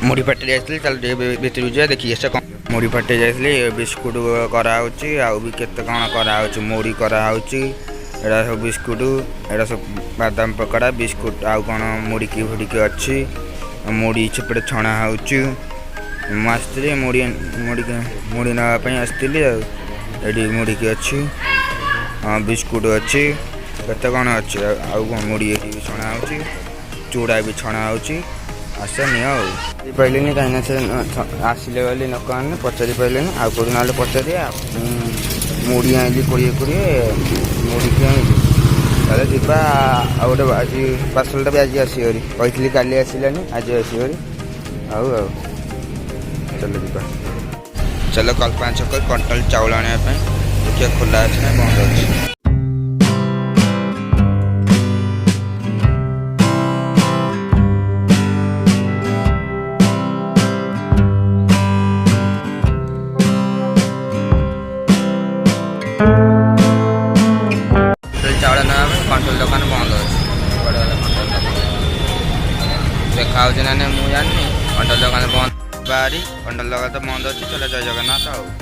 मुड़ी फाटी जाइए चल भितर जा देखिए से मुड़ी फाटी जाइए बिस्कुट कराऊँच आउ भी केते कौन कराऊँच मुड़ी कराऊँच एटा सब बिस्कुट एटा सब बादाम पकड़ा बिस्कुट आउ कौन मुड़की फुड़की अच्छी मुड़ी सेपटे छणा होती मुड़ी मुड़ी मुड़ी नापी आसती ये मुड़की अच्छी बिस्कुट अच्छी केते कौन अच्छी आउ कौन मुड़ी ये छणा हो चूड़ा भी छणा होती आस नि पाइलिनी कहीं से आसिले वाली लोक मैंने पचारि पाइलिनी आउ कौन ना पचारिया मुड़ी आइली 20 मुड़ी आइली जीवा आ गोटे आज पार्सलटा भी आज आसरी कही काली आसलानी आज आसरी आउ चलो जीवा चलो कल्पना छक कंट्रोल चाउल आने देखिए खोला अच्छे ना बंद अच्छे चाउल ना कंट्रोल दुकान बंद देखा ना मुझे जानी कंट्रोल दुकान बंद बाहरी कंट्रोल दुकान तो बंद अच्छी चलो जय जगन्नाथ।